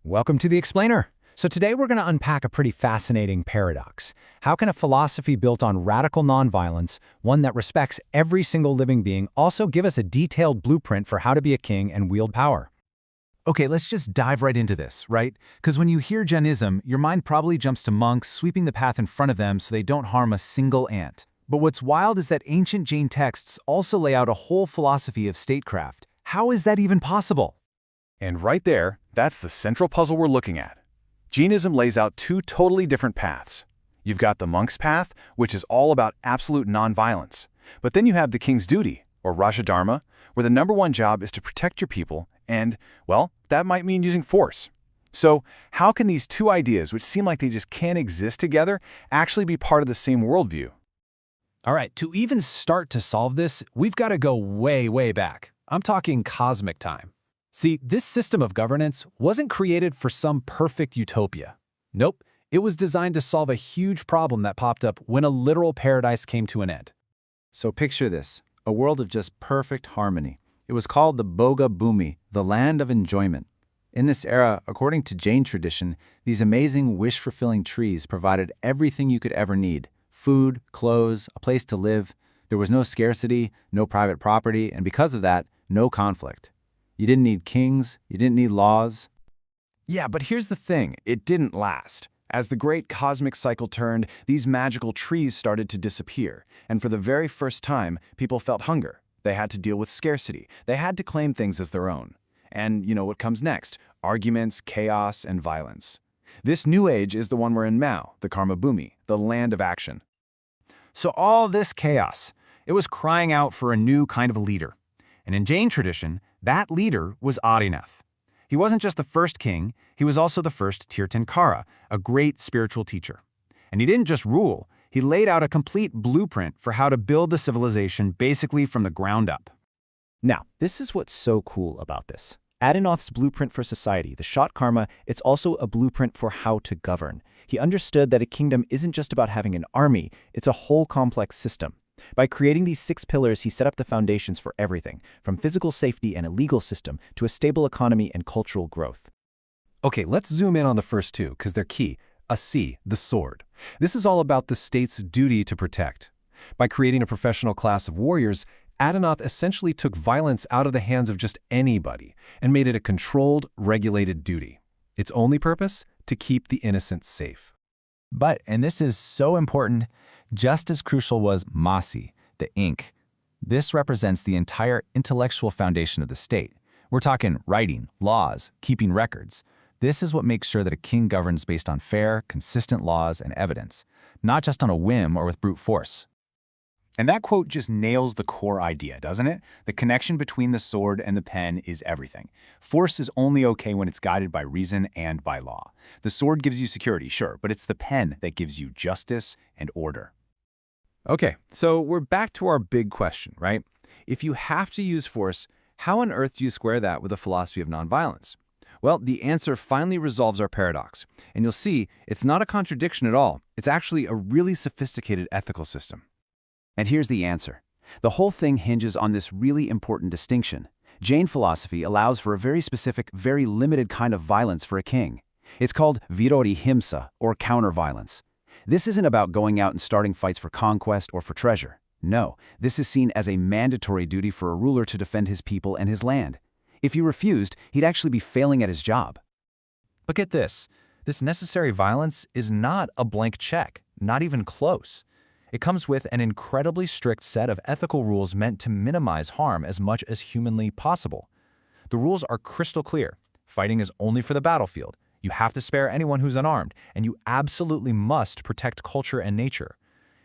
Welcome to The Explainer. So today we're going to unpack a pretty fascinating paradox. How can a philosophy built on radical nonviolence, one that respects every single living being, also give us a detailed blueprint for how to be a king and wield power? Okay, let's just dive right into this, right? Because when you hear Jainism, your mind probably jumps to monks sweeping the path in front of them so they don't harm a single ant. But what's wild is that ancient Jain texts also lay out a whole philosophy of statecraft. How is that even possible? And right there, that's the central puzzle we're looking at. Jainism lays out two totally different paths. You've got the monk's path, which is all about absolute nonviolence. But then you have the king's duty, or Rajadharma, where the number one job is to protect your people, and, well, that might mean using force. So, how can these two ideas, which seem like they just can't exist together, actually be part of the same worldview? All right, to even start to solve this, we've got to go way, way back. I'm talking cosmic time. See, this system of governance wasn't created for some perfect utopia. Nope, it was designed to solve a huge problem that popped up when a literal paradise came to an end. So picture this, a world of just perfect harmony. It was called the Bhoga-Bhumi, the land of enjoyment. In this era, according to Jain tradition, these amazing wish-fulfilling trees provided everything you could ever need: food, clothes, a place to live. There was no scarcity, no private property, and because of that, no conflict. You didn't need kings, you didn't need laws. Yeah, but here's the thing, it didn't last. As the great cosmic cycle turned, these magical trees started to disappear, and for the very first time, people felt hunger. They had to deal with scarcity. They had to claim things as their own. And you know what comes next? Arguments, chaos, and violence. This new age is the one we're in now, the Karma-Bhumi, the land of action. So all this chaos, it was crying out for a new kind of leader. And in Jain tradition, that leader was Adinath. He wasn't just the first king, he was also the first Tirthankara, a great spiritual teacher. And he didn't just rule, he laid out a complete blueprint for how to build the civilization basically from the ground up. Now, this is what's so cool about this. Adinath's blueprint for society, the Shot Karma, it's also a blueprint for how to govern. He understood that a kingdom isn't just about having an army, it's a whole complex system. By creating these 6 pillars, he set up the foundations for everything, from physical safety and a legal system to a stable economy and cultural growth. Okay, let's zoom in on the first two, because they're key. A C, the sword. This is all about the state's duty to protect. By creating a professional class of warriors, Adinath essentially took violence out of the hands of just anybody and made it a controlled, regulated duty. Its only purpose? To keep the innocent safe. But, and this is so important, just as crucial was Masi, the ink. This represents the entire intellectual foundation of the state. We're talking writing, laws, keeping records. This is what makes sure that a king governs based on fair, consistent laws and evidence, not just on a whim or with brute force. And that quote just nails the core idea, doesn't it? The connection between the sword and the pen is everything. Force is only okay when it's guided by reason and by law. The sword gives you security, sure, but it's the pen that gives you justice and order. Okay, so we're back to our big question, right? If you have to use force, how on earth do you square that with a philosophy of nonviolence? Well, the answer finally resolves our paradox. And you'll see, it's not a contradiction at all. It's actually a really sophisticated ethical system. And here's the answer. The whole thing hinges on this really important distinction. Jain philosophy allows for a very specific, very limited kind of violence for a king. It's called virodhi himsa, or counter-violence. This isn't about going out and starting fights for conquest or for treasure. No, this is seen as a mandatory duty for a ruler to defend his people and his land. If he refused, he'd actually be failing at his job. But get this necessary violence is not a blank check, not even close. It comes with an incredibly strict set of ethical rules meant to minimize harm as much as humanly possible. The rules are crystal clear. Fighting is only for the battlefield. You have to spare anyone who's unarmed, and you absolutely must protect culture and nature.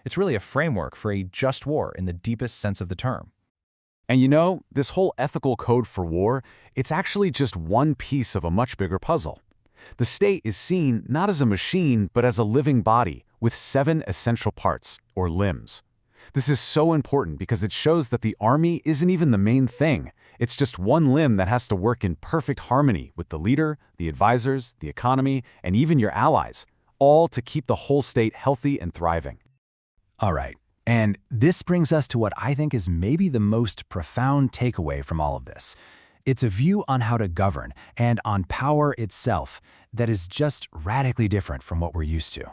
It's really a framework for a just war in the deepest sense of the term. And you know, this whole ethical code for war, it's actually just one piece of a much bigger puzzle. The state is seen not as a machine, but as a living body with 7 essential parts, or limbs. This is so important because it shows that the army isn't even the main thing. It's just one limb that has to work in perfect harmony with the leader, the advisors, the economy, and even your allies, all to keep the whole state healthy and thriving. All right, and this brings us to what I think is maybe the most profound takeaway from all of this. It's a view on how to govern and on power itself that is just radically different from what we're used to.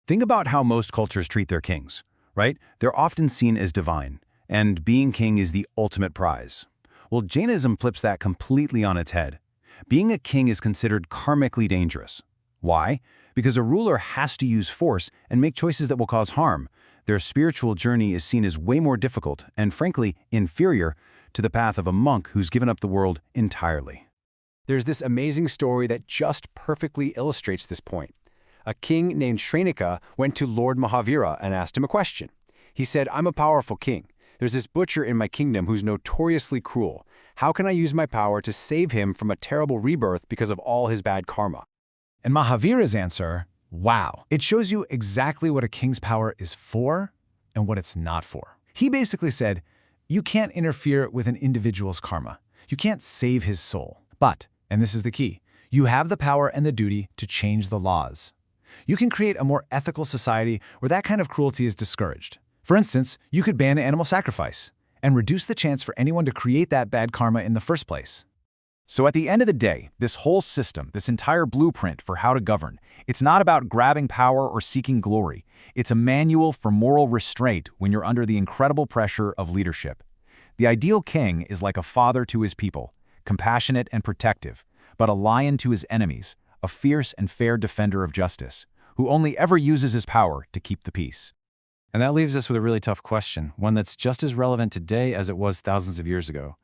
Think about how most cultures treat their kings, right? They're often seen as divine, and being king is the ultimate prize. Well, Jainism flips that completely on its head. Being a king is considered karmically dangerous. Why? Because a ruler has to use force and make choices that will cause harm. Their spiritual journey is seen as way more difficult and, frankly, inferior to the path of a monk who's given up the world entirely. There's this amazing story that just perfectly illustrates this point. A king named Shrenika went to Lord Mahavira and asked him a question. He said, "I'm a powerful king. There's this butcher in my kingdom who's notoriously cruel. How can I use my power to save him from a terrible rebirth because of all his bad karma?" And Mahavira's answer, wow. It shows you exactly what a king's power is for and what it's not for. He basically said, you can't interfere with an individual's karma. You can't save his soul. But, and this is the key, you have the power and the duty to change the laws. You can create a more ethical society where that kind of cruelty is discouraged. For instance, you could ban animal sacrifice and reduce the chance for anyone to create that bad karma in the first place. So at the end of the day, this whole system, this entire blueprint for how to govern, it's not about grabbing power or seeking glory. It's a manual for moral restraint when you're under the incredible pressure of leadership. The ideal king is like a father to his people, compassionate and protective, but a lion to his enemies, a fierce and fair defender of justice, who only ever uses his power to keep the peace. And that leaves us with a really tough question, one that's just as relevant today as it was thousands of years ago.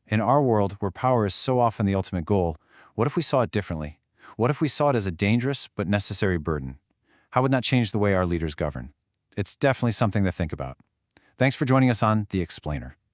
In our world, where power is so often the ultimate goal, what if we saw it differently? What if we saw it as a dangerous but necessary burden? How would that change the way our leaders govern? It's definitely something to think about. Thanks for joining us on The Explainer.